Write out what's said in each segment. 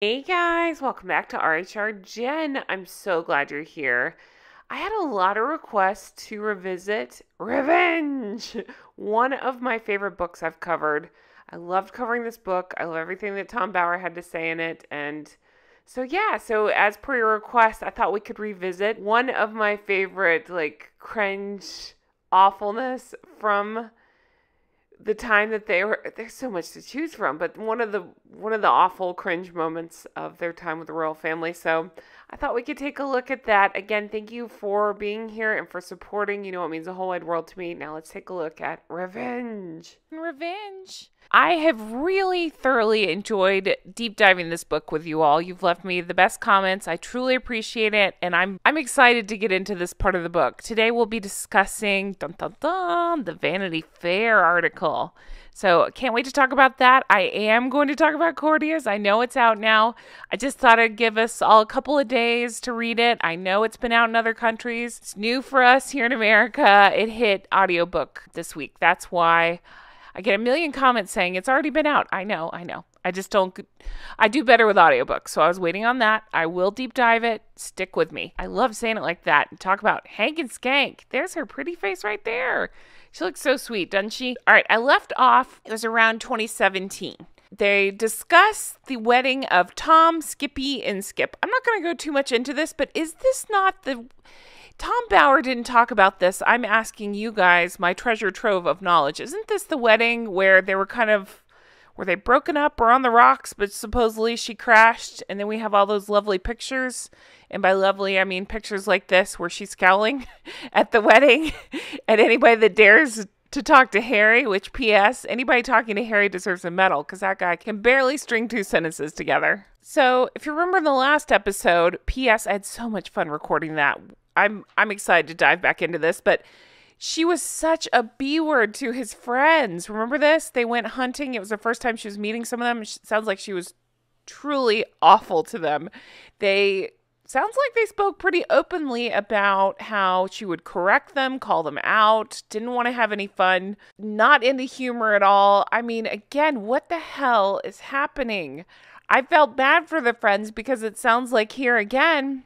Hey guys, welcome back to RHR Jen. I'm so glad you're here. I had a lot of requests to revisit Revenge, one of my favorite books I've covered. I loved covering this book. I love everything that Tom Bauer had to say in it. And so as per your request, I thought we could revisit one of my favorite, cringe awfulness from the time that there's so much to choose from, but one of the awful cringe moments of their time with the royal family. So I thought we could take a look at that. Again, thank you for being here and for supporting. You know, it means the whole wide world to me. Now let's take a look at Revenge. Revenge. I have really thoroughly enjoyed deep diving this book with you all. You've left me the best comments. I truly appreciate it, and I'm excited to get into this part of the book. Today we'll be discussing the Vanity Fair article. So can't wait to talk about that. I am going to talk about Cordia's. I know it's out now. I just thought I'd give us all a couple of days to read it. I know it's been out in other countries. It's new for us here in America. It hit audiobook this week. That's why I get a million comments saying it's already been out. I know. I do better with audiobooks, so I was waiting on that. I will deep dive it. Stick with me. I love saying it like that. And talk about Hank and Skank. There's her pretty face right there. She looks so sweet, doesn't she? All right, I left off. It was around 2017. They discuss the wedding of Tom, Skippy, and Skip. I'm not going to go too much into this, but is this not the... Tom Bauer didn't talk about this. I'm asking you guys, my treasure trove of knowledge. Isn't this the wedding where they were were they broken up or on the rocks, but supposedly she crashed, and then we have all those lovely pictures? And by lovely, I mean pictures like this where she's scowling at the wedding. And anybody that dares to talk to Harry, which P.S., anybody talking to Harry deserves a medal because that guy can barely string two sentences together. So if you remember in the last episode, P.S., I had so much fun recording that. I'm excited to dive back into this, but she was such a B-word to his friends. Remember this? They went hunting. It was the first time she was meeting some of them. It sounds like she was truly awful to them. Sounds like they spoke pretty openly about how she would correct them, call them out, didn't want to have any fun, not into humor at all. I mean, again, what the hell is happening? I felt bad for the friends because it sounds like here again,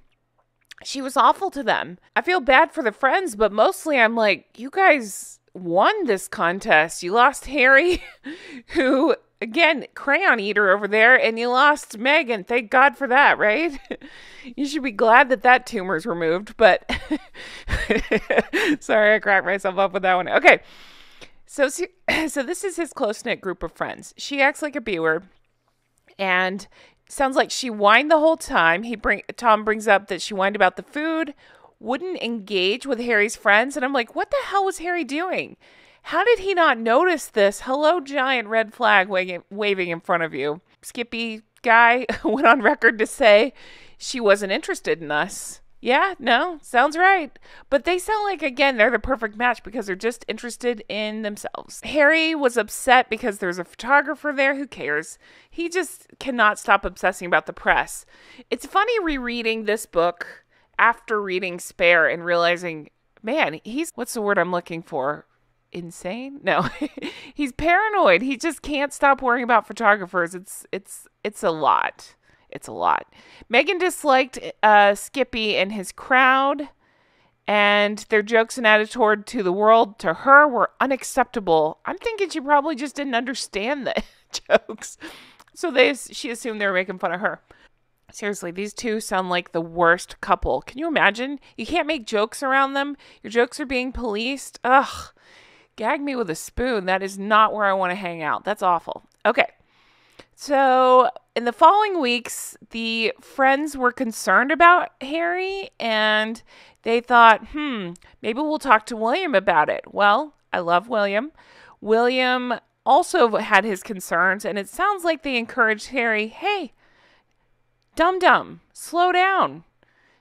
she was awful to them. I feel bad for the friends, but mostly I'm like, you guys won this contest. You lost Harry, who, again, crayon eater over there, and you lost Meghan. Thank God for that, right? You should be glad that that tumor's removed, but sorry, I cracked myself up with that one. Okay, so this is his close-knit group of friends. She acts like a B-word, and sounds like she whined the whole time. Tom brings up that she whined about the food, wouldn't engage with Harry's friends. And I'm like, what the hell was Harry doing? How did he not notice this? Hello, giant red flag waving in front of you. Skippy guy went on record to say she wasn't interested in us. Yeah, no, sounds right. But they sound like, again, they're the perfect match because they're just interested in themselves. Harry was upset because there's a photographer there. Who cares? He just cannot stop obsessing about the press. It's funny rereading this book after reading Spare and realizing, man, what's the word I'm looking for? Insane? No, he's paranoid. He just can't stop worrying about photographers. It's a lot. It's a lot. Meghan disliked Skippy and his crowd, and their jokes and attitude to the world, to her, were unacceptable. I'm thinking she probably just didn't understand the jokes. So she assumed they were making fun of her. Seriously, these two sound like the worst couple. Can you imagine? You can't make jokes around them. Your jokes are being policed. Ugh. Gag me with a spoon. That is not where I want to hang out. That's awful. Okay. So in the following weeks, the friends were concerned about Harry, and they thought, maybe we'll talk to William about it. Well, I love William. William also had his concerns, and it sounds like they encouraged Harry, hey, dum-dum, slow down.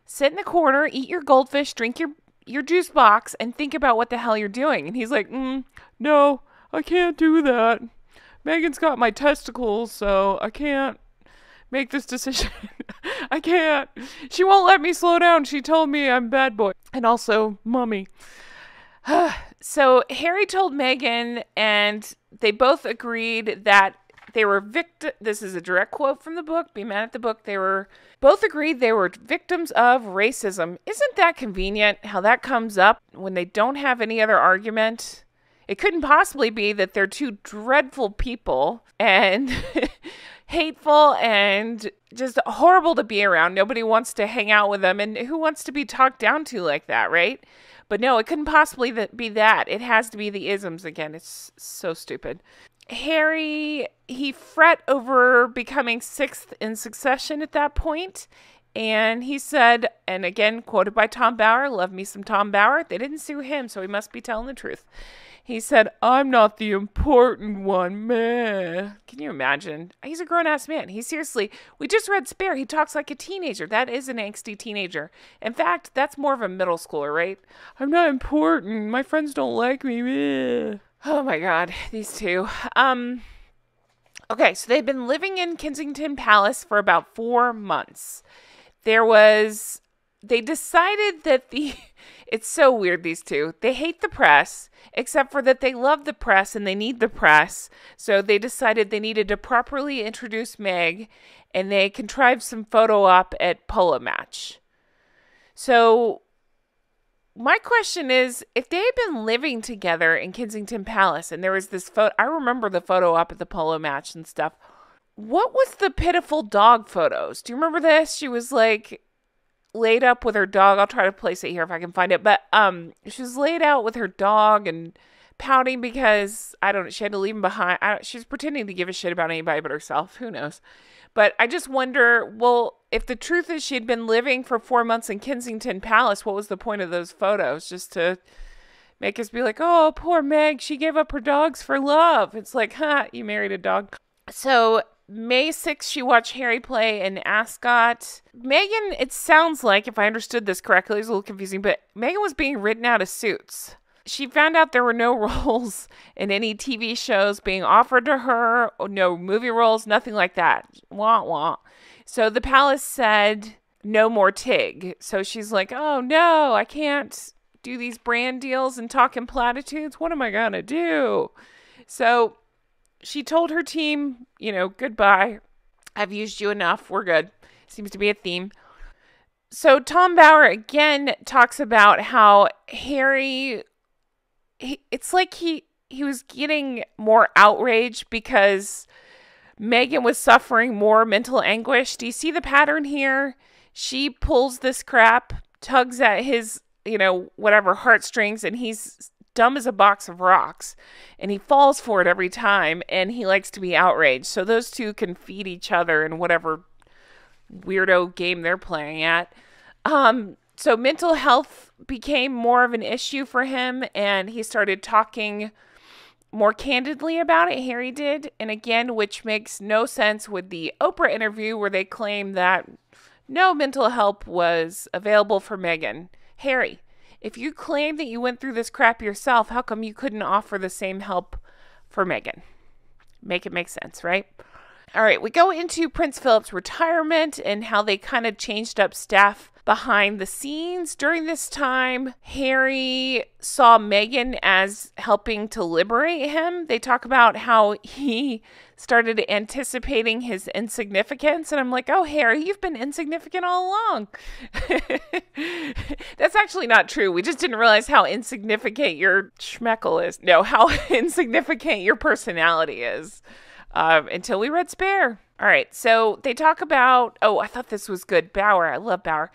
Sit in the corner, eat your goldfish, drink your juice box, and think about what the hell you're doing. And he's like, no, I can't do that. Meghan's got my testicles, so I can't make this decision. I can't. She won't let me slow down. She told me I'm bad boy. And also, mummy. So Harry told Meghan, and they both agreed that They were this is a direct quote from the book, Be Mad at the Book. They were both agreed they were victims of racism. Isn't that convenient how that comes up when they don't have any other argument? It couldn't possibly be that they're two dreadful people and hateful and just horrible to be around. Nobody wants to hang out with them, and who wants to be talked down to like that, right? But no, it couldn't possibly be that. It has to be the isms again. It's so stupid. Harry, he fret over becoming sixth in succession at that point. And he said, and again, quoted by Tom Bower, love me some Tom Bower. They didn't sue him, so he must be telling the truth. He said, I'm not the important one, meh. Can you imagine? He's a grown-ass man. He seriously, we just read Spare. He talks like a teenager. That is an angsty teenager. In fact, that's more of a middle schooler, right? I'm not important. My friends don't like me, meh. Oh my God, these two. Okay, so they've been living in Kensington Palace for about 4 months. They decided that it's so weird, these two. They hate the press, except for that they love the press and they need the press. So they decided they needed to properly introduce Meg, and they contrived some photo op at polo match. So my question is, if they had been living together in Kensington Palace and there was this photo, I remember the photo op at the polo match and stuff. What was the pitiful dog photos? Do you remember this? She was like laid up with her dog. I'll try to place it here if I can find it. But she was laid out with her dog and pouting because, I don't know, she had to leave him behind. She was pretending to give a shit about anybody but herself. Who knows? But I just wonder, well, if the truth is she had been living for 4 months in Kensington Palace, what was the point of those photos? Just to make us be like, oh, poor Meg, she gave up her dogs for love. It's like, you married a dog. So May 6th, she watched Harry play in Ascot. Meghan, it sounds like, if I understood this correctly, it's a little confusing, but Meghan was being written out of Suits. She found out there were no roles in any TV shows being offered to her, or no movie roles, nothing like that. Wah, wah. So the palace said, no more Tig. So she's like, oh no, I can't do these brand deals and talk in platitudes. What am I going to do? So she told her team, goodbye. I've used you enough. We're good. Seems to be a theme. So Tom Bower again talks about how Harry, it's like he was getting more outraged because Meghan was suffering more mental anguish. Do you see the pattern here? She pulls this crap, tugs at his, whatever heartstrings, and he's dumb as a box of rocks, and he falls for it every time, and he likes to be outraged. So those two can feed each other in whatever weirdo game they're playing at. So mental health became more of an issue for him, and he started talking more candidly about it. Harry did, and again, which makes no sense with the Oprah interview where they claim that no mental help was available for Meghan. Harry, if you claim that you went through this crap yourself, how come you couldn't offer the same help for Meghan? Make it make sense, right? All right, we go into Prince Philip's retirement and how they kind of changed up staff behind the scenes. During this time, Harry saw Meghan as helping to liberate him. They talk about how he started anticipating his insignificance. And I'm like, oh, Harry, you've been insignificant all along. That's actually not true. We just didn't realize how insignificant your schmeckle is. No, how insignificant your personality is until we read Spare. All right, so they talk about, I thought this was good. Bower, I love Bower.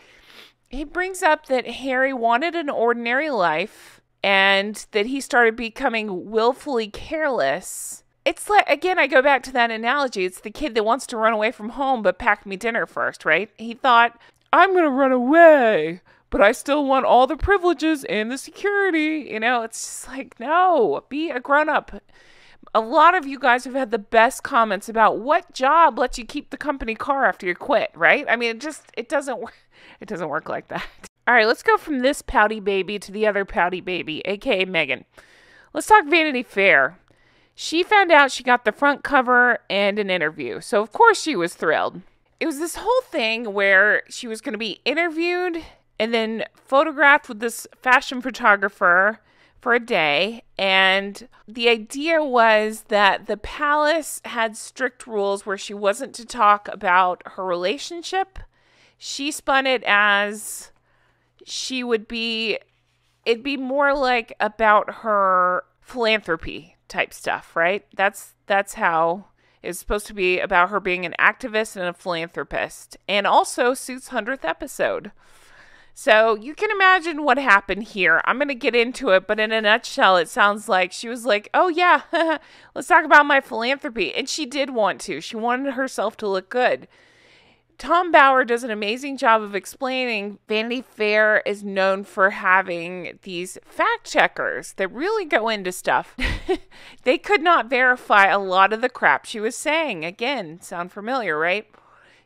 He brings up that Harry wanted an ordinary life and that he started becoming willfully careless. It's like, again, I go back to that analogy. It's the kid that wants to run away from home but pack me dinner first, right? He thought, I'm going to run away, but I still want all the privileges and the security. It's just like, no, be a grown-up. A lot of you guys have had the best comments about what job lets you keep the company car after you quit, right? I mean, it doesn't work like that. All right, let's go from this pouty baby to the other pouty baby, aka Meghan. Let's talk Vanity Fair. She found out she got the front cover and an interview, so of course she was thrilled. It was this whole thing where she was going to be interviewed and then photographed with this fashion photographer for a day. And the idea was that the palace had strict rules where she wasn't to talk about her relationship. She spun it as it'd be more like about her philanthropy type stuff, right? That's how it's supposed to be, about her being an activist and a philanthropist. And also Suits' 100th episode. So you can imagine what happened here. I'm going to get into it, but in a nutshell, it sounds like she was like, oh yeah, let's talk about my philanthropy. And she did want to. She wanted herself to look good. Tom Bower does an amazing job of explaining Vanity Fair is known for having these fact checkers that really go into stuff. They could not verify a lot of the crap she was saying. Again, sound familiar, right?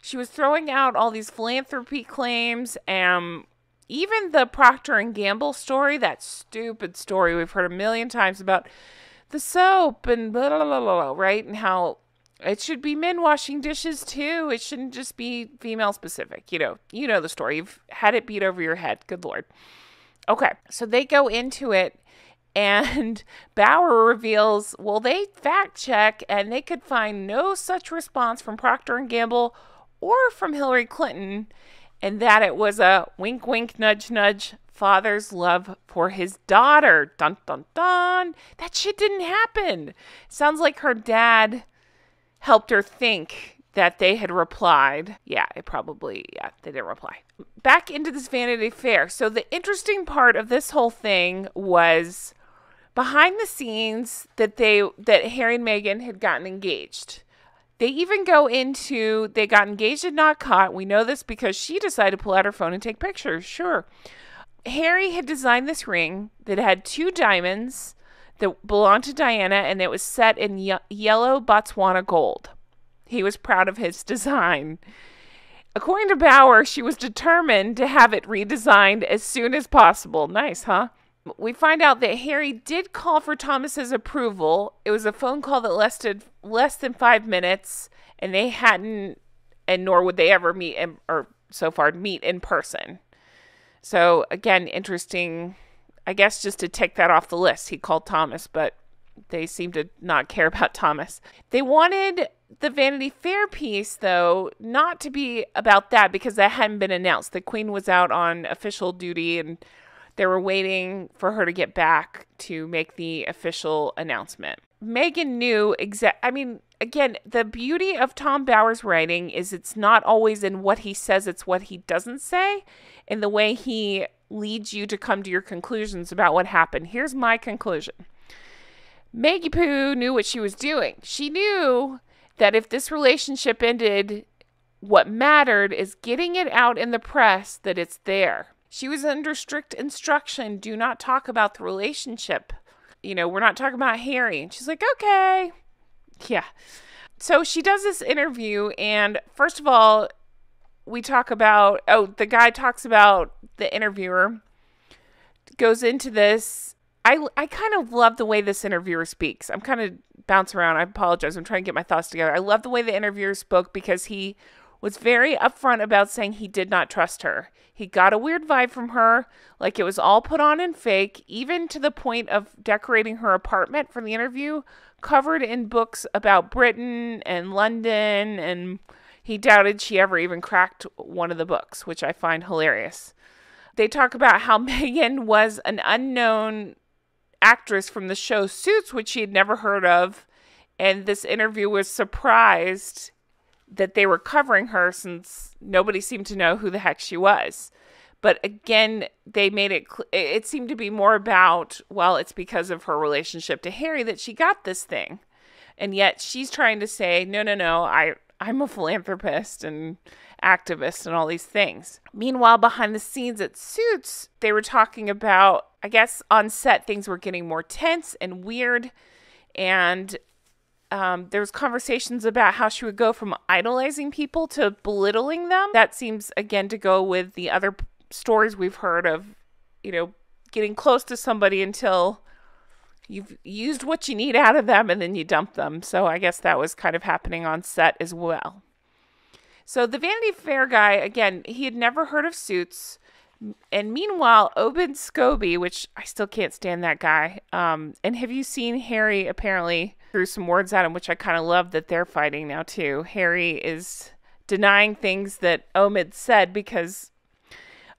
She was throwing out all these philanthropy claims, and even the Procter and Gamble story, that stupid story we've heard a million times about the soap and blah, blah, blah, blah, right? And how it should be men washing dishes too. It shouldn't just be female specific. You know the story. You've had it beat over your head. Good Lord. Okay, so they go into it, and Bower reveals, well, they fact check and they could find no such response from Procter and Gamble or from Hillary Clinton, and that it was a wink, wink, nudge, nudge, father's love for his daughter. Dun, dun, dun. That shit didn't happen. Sounds like her dad helped her think that they had replied. Yeah, they didn't reply. Back into this Vanity Fair. So the interesting part of this whole thing was behind the scenes that Harry and Meghan had gotten engaged. They even go into, they got engaged and not caught. We know this because she decided to pull out her phone and take pictures. Sure. Harry had designed this ring that had 2 diamonds that belonged to Diana, and it was set in yellow Botswana gold. He was proud of his design. According to Bower, she was determined to have it redesigned as soon as possible. Nice, huh? We find out that Harry did call for Thomas's approval. It was a phone call that lasted less than 5 minutes, and they hadn't, and nor would they ever meet in person. So again, interesting. I guess just to take that off the list, he called Thomas, but they seem to not care about Thomas. They wanted the Vanity Fair piece, though, not to be about that because that hadn't been announced. The Queen was out on official duty, and they were waiting for her to get back to make the official announcement. Meghan knew again, the beauty of Tom Bower's writing is it's not always in what he says, it's what he doesn't say, and the way he leads you to come to your conclusions about what happened. Here's my conclusion. Maggie Poo knew what she was doing. She knew that if this relationship ended, what mattered is getting it out in the press that it's there. She was under strict instruction. Do not talk about the relationship. We're not talking about Harry. And she's like, okay. Yeah. So she does this interview, and first of all, the guy talks about the interviewer, goes into this. I kind of love the way this interviewer speaks. I'm kind of bouncing around. I apologize. I'm trying to get my thoughts together. I love the way the interviewer spoke because he was very upfront about saying he did not trust her. He got a weird vibe from her, like it was all put on and fake, even to the point of decorating her apartment for the interview, covered in books about Britain and London, and he doubted she ever even cracked one of the books, which I find hilarious. They talk about how Meghan was an unknown actress from the show Suits, which she had never heard of, and this interview was surprised that they were covering her since nobody seemed to know who the heck she was. But again, they made it seemed to be more about, well, it's because of her relationship to Harry that she got this thing. And yet she's trying to say, no, I'm a philanthropist and activist and all these things. Meanwhile, behind the scenes at Suits, they were talking about, I guess on set, things were getting more tense and weird. And there was conversations about how she would go from idolizing people to belittling them. That seems, again, to go with the other stories we've heard of, getting close to somebody until you've used what you need out of them and then you dump them. So I guess that was kind of happening on set as well. So the Vanity Fair guy, again, he had never heard of Suits. And meanwhile, Obed Scobie, which I still can't stand that guy. And have you seen Harry apparently threw some words at him, which I kind of love that they're fighting now too. Harry is denying things that Omid said because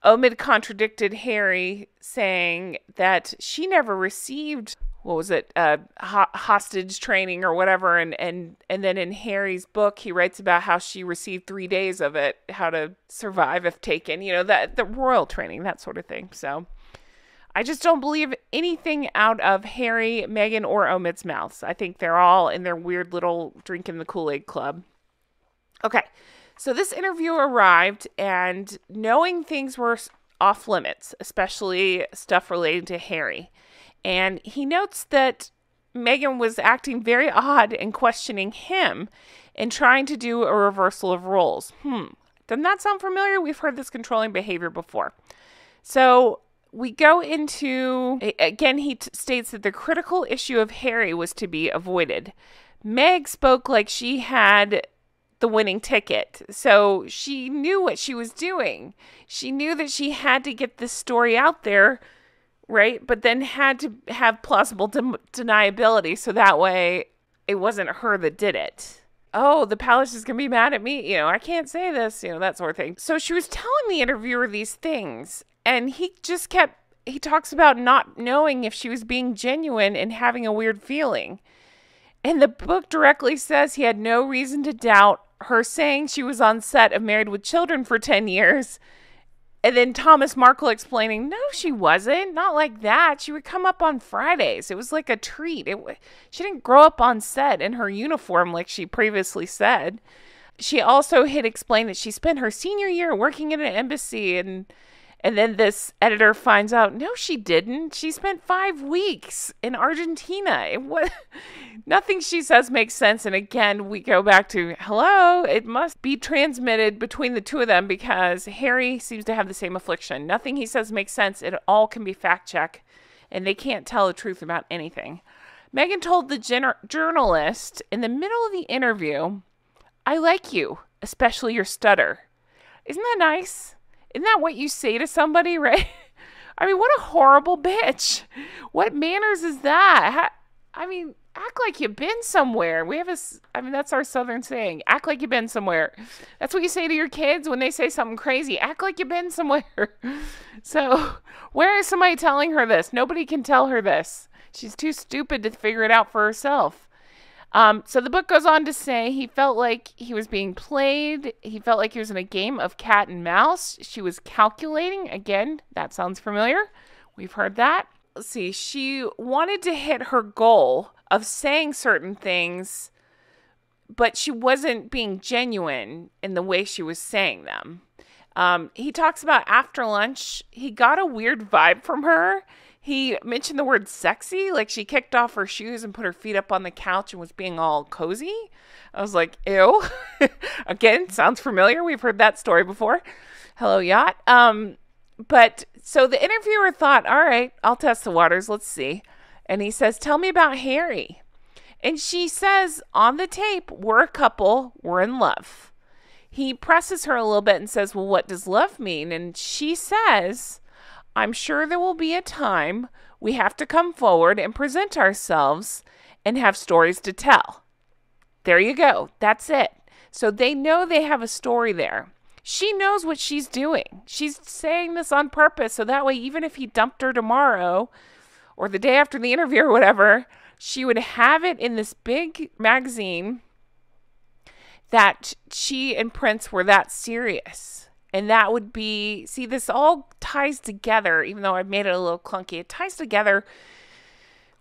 Omid contradicted Harry, saying that she never received, what was it, hostage training or whatever. And then in Harry's book, he writes about how she received 3 days of it, how to survive if taken, that the royal training, that sort of thing. So I just don't believe anything out of Harry, Meghan, or Omid's mouths. I think they're all in their weird little drinking the Kool-Aid club. Okay. So this interview arrived, and knowing things were off limits, especially stuff related to Harry. And he notes that Meghan was acting very odd and questioning him and trying to do a reversal of roles. Doesn't that sound familiar? We've heard this controlling behavior before. So we go into, again, he states that the critical issue of Harry was to be avoided. Meg spoke like she had the winning ticket. So she knew what she was doing. She knew that she had to get this story out there, right? But then had to have plausible deniability, so that way it wasn't her that did it. Oh, the palace is going to be mad at me. I can't say this, that sort of thing. So she was telling the interviewer these things, and he talks about not knowing if she was being genuine and having a weird feeling. And the book directly says he had no reason to doubt her saying she was on set of Married with Children for 10 years. And then Thomas Markle explaining, no, she wasn't. Not like that. She would come up on Fridays. It was like a treat. She didn't grow up on set in her uniform like she previously said. She also had explained that she spent her senior year working in an embassy, and then this editor finds out, no, she didn't. She spent 5 weeks in Argentina. Nothing she says makes sense. And again, we go back to, hello, it must be transmitted between the two of them because Harry seems to have the same affliction. Nothing he says makes sense. It all can be fact-checked, and they can't tell the truth about anything. Meghan told the journalist in the middle of the interview, I like you, especially your stutter. Isn't that nice? Isn't that what you say to somebody, right? I mean, what a horrible bitch. What manners is that? Act like you've been somewhere. That's our Southern saying. Act like you've been somewhere. That's what you say to your kids when they say something crazy. Act like you've been somewhere. So, where is somebody telling her this? Nobody can tell her this. She's too stupid to figure it out for herself. So the book goes on to say he felt like he was being played. He felt like he was in a game of cat and mouse. She was calculating. Again, that sounds familiar. We've heard that. Let's see. She wanted to hit her goal of saying certain things, but she wasn't being genuine in the way she was saying them. He talks about after lunch, he got a weird vibe from her. He mentioned the word sexy, like she kicked off her shoes and put her feet up on the couch and was being all cozy. I was like, ew. Again, sounds familiar. We've heard that story before. Hello, yacht. But so the interviewer thought, all right, I'll test the waters. Let's see. And he says, tell me about Harry. And she says on the tape, we're a couple, we're in love. He presses her a little bit and says, well, what does love mean? And she says, I'm sure there will be a time we have to come forward and present ourselves and have stories to tell. There you go. That's it. So they know they have a story there. She knows what she's doing. She's saying this on purpose. So that way, even if he dumped her tomorrow or the day after the interview or whatever, she would have it in this big magazine that she and Prince were that serious. And that would be, see, this all ties together, even though I've made it a little clunky. It ties together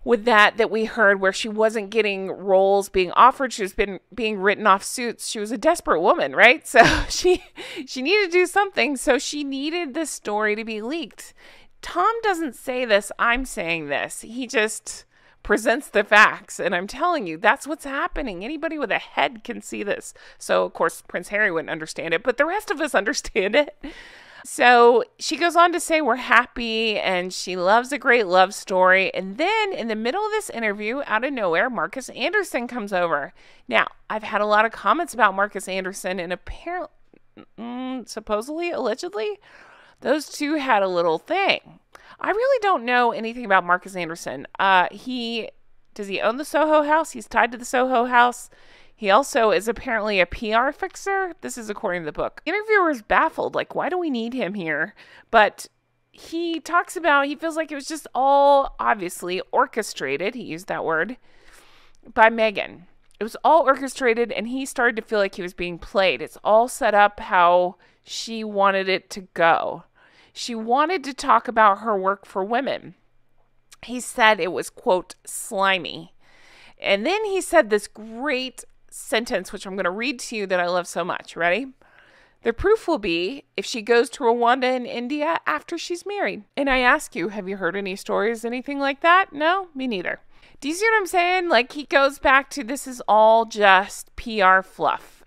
with that we heard where she wasn't getting roles being offered. She was being written off Suits. She was a desperate woman, right? So she needed to do something. So she needed this story to be leaked. Tom doesn't say this. I'm saying this. He just presents the facts. And I'm telling you, that's what's happening. Anybody with a head can see this. So, of course, Prince Harry wouldn't understand it, but the rest of us understand it. So she goes on to say we're happy and she loves a great love story. And then in the middle of this interview, out of nowhere, Marcus Anderson comes over. Now, I've had a lot of comments about Marcus Anderson, and apparently, supposedly, allegedly, those two had a little thing. I really don't know anything about Marcus Anderson. Does he own the Soho House? He's tied to the Soho House. He also is apparently a PR fixer. This is according to the book. The interviewer is baffled, like, why do we need him here? But he talks about, he feels like it was just all obviously orchestrated, he used that word, by Meghan. It was all orchestrated, and he started to feel like he was being played. It's all set up how she wanted it to go. She wanted to talk about her work for women. He said it was, quote, slimy. And then he said this great sentence, which I'm going to read to you, that I love so much. Ready? The proof will be if she goes to Rwanda and India after she's married. And I ask you, have you heard any stories, anything like that? No, me neither. Do you see what I'm saying? Like, he goes back to, this is all just PR fluff.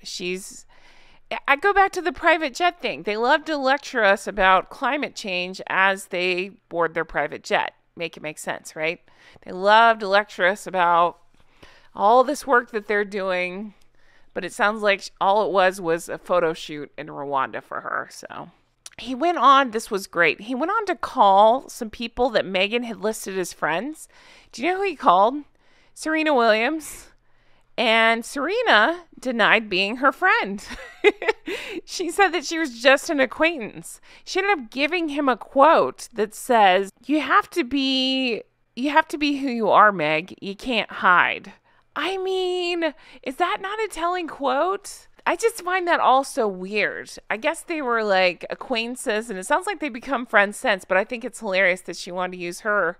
I go back to the private jet thing. They love to lecture us about climate change as they board their private jet. Make it make sense, right? They love to lecture us about all this work that they're doing, but it sounds like all it was a photo shoot in Rwanda for her. So he went on, this was great. He went on to call some people that Meghan had listed as friends. Do you know who he called? Serena Williams. And Serena denied being her friend. She said that she was just an acquaintance. She ended up giving him a quote that says, you have to be who you are, Meg. You can't hide. I mean, is that not a telling quote? I just find that all so weird. I guess they were like acquaintances, and it sounds like they become friends since, but I think it's hilarious that she wanted to use her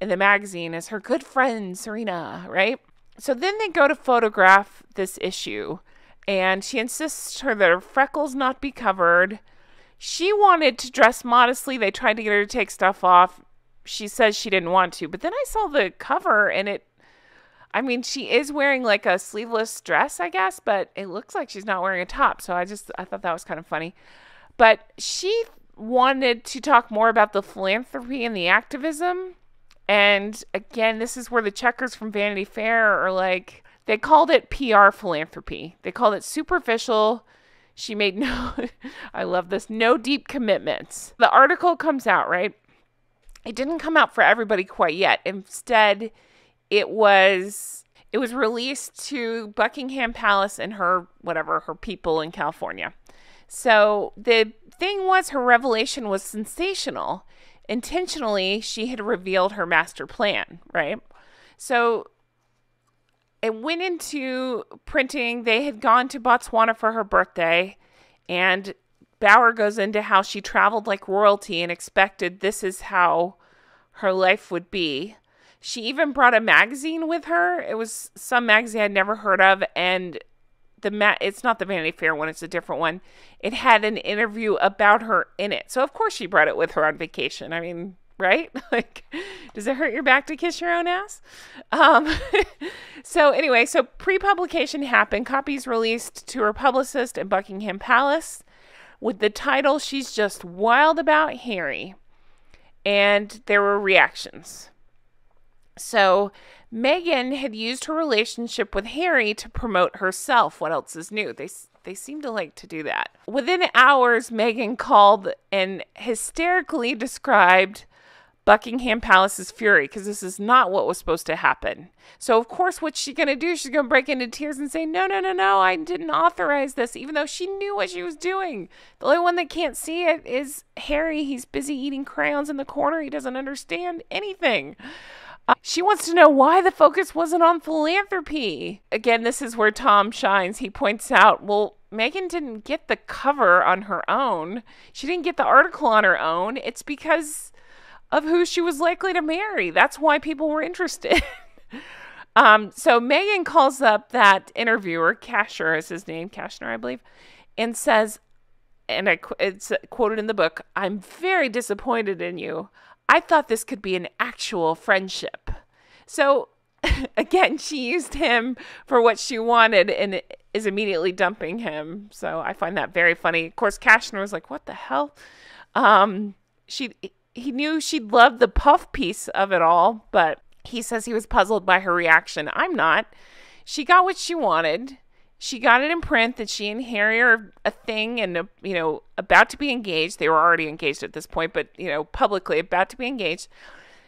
in the magazine as her good friend, Serena, right? So then they go to photograph this issue, and she insists that her freckles not be covered. She wanted to dress modestly. They tried to get her to take stuff off. She says she didn't want to. But then I saw the cover, and she is wearing like a sleeveless dress, I guess, but it looks like she's not wearing a top. So I thought that was kind of funny. But she wanted to talk more about the philanthropy and the activism. And again, this is where the checkers from Vanity Fair are like, they called it PR philanthropy. They called it superficial. She made I love this, no deep commitments. The article comes out, right? It didn't come out for everybody quite yet. Instead, it was released to Buckingham Palace and her people in California. So the thing was, her revelation was sensational. Intentionally, she had revealed her master plan, right? So it went into printing. They had gone to Botswana for her birthday, and Bauer goes into how she traveled like royalty and expected this is how her life would be. She even brought a magazine with her. It was some magazine I'd never heard of, and it's not the Vanity Fair one, it's a different one. It had an interview about her in it. So of course she brought it with her on vacation. I mean, right? Like, does it hurt your back to kiss your own ass? So anyway, so pre-publication happened. Copies released to her publicist at Buckingham Palace with the title, She's Just Wild About Harry. And there were reactions. So Meghan had used her relationship with Harry to promote herself. What else is new? They seem to like to do that. Within hours, Meghan called and hysterically described Buckingham Palace's fury, because this is not what was supposed to happen. So, of course, what's she going to do? She's going to break into tears and say, no, I didn't authorize this, even though she knew what she was doing. The only one that can't see it is Harry. He's busy eating crayons in the corner. He doesn't understand anything. She wants to know why the focus wasn't on philanthropy. Again, this is where Tom shines. He points out, well, Meghan didn't get the cover on her own. She didn't get the article on her own. It's because of who she was likely to marry. That's why people were interested. So Meghan calls up that interviewer, Kashner is his name, Kashner, I believe, and says, and it's quoted in the book, "I'm very disappointed in you. I thought this could be an actual friendship." So, again, she used him for what she wanted and is immediately dumping him. So I find that very funny. Of course, Kashner was like, what the hell? He knew she'd love the puff piece of it all, but he says he was puzzled by her reaction. I'm not. She got what she wanted, she got it in print that she and Harry are a thing and, about to be engaged. They were already engaged at this point, but, publicly about to be engaged.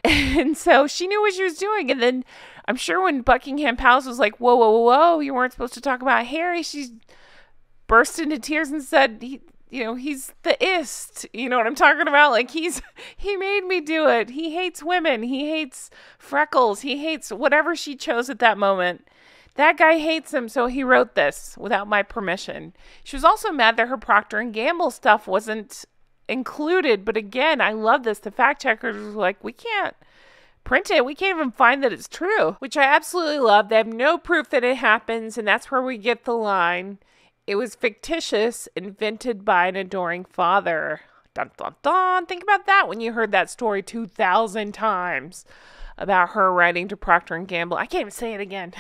And so she knew what she was doing. And then I'm sure when Buckingham Palace was like, whoa, whoa, whoa, whoa, you weren't supposed to talk about Harry, she burst into tears and said, he's the ist. You know what I'm talking about? Like, he made me do it. He hates women. He hates freckles. He hates whatever she chose at that moment. That guy hates him, so he wrote this without my permission. She was also mad that her Procter & Gamble stuff wasn't included. But again, I love this. The fact checkers were like, we can't print it. We can't even find that it's true, which I absolutely love. They have no proof that it happens, and that's where we get the line, "It was fictitious, invented by an adoring father." Dun, dun, dun. Think about that when you heard that story 2,000 times about her writing to Procter & Gamble. I can't even say it again.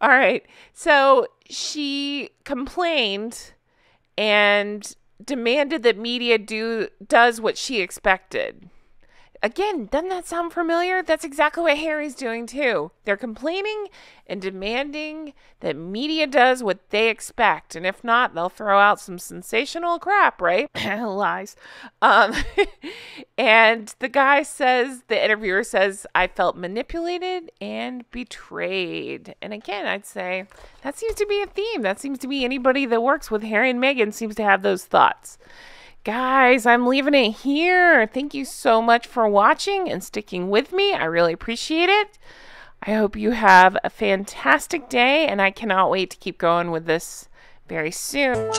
All right. So she complained and demanded that media does what she expected. Again, doesn't that sound familiar? That's exactly what Harry's doing too. They're complaining and demanding that media does what they expect. And if not, they'll throw out some sensational crap, right? Lies. And the interviewer says, "I felt manipulated and betrayed." And again, I'd say that seems to be a theme. That seems to be anybody that works with Harry and Meghan seems to have those thoughts. Guys, I'm leaving it here. Thank you so much for watching and sticking with me. I really appreciate it. I hope you have a fantastic day, and I cannot wait to keep going with this very soon.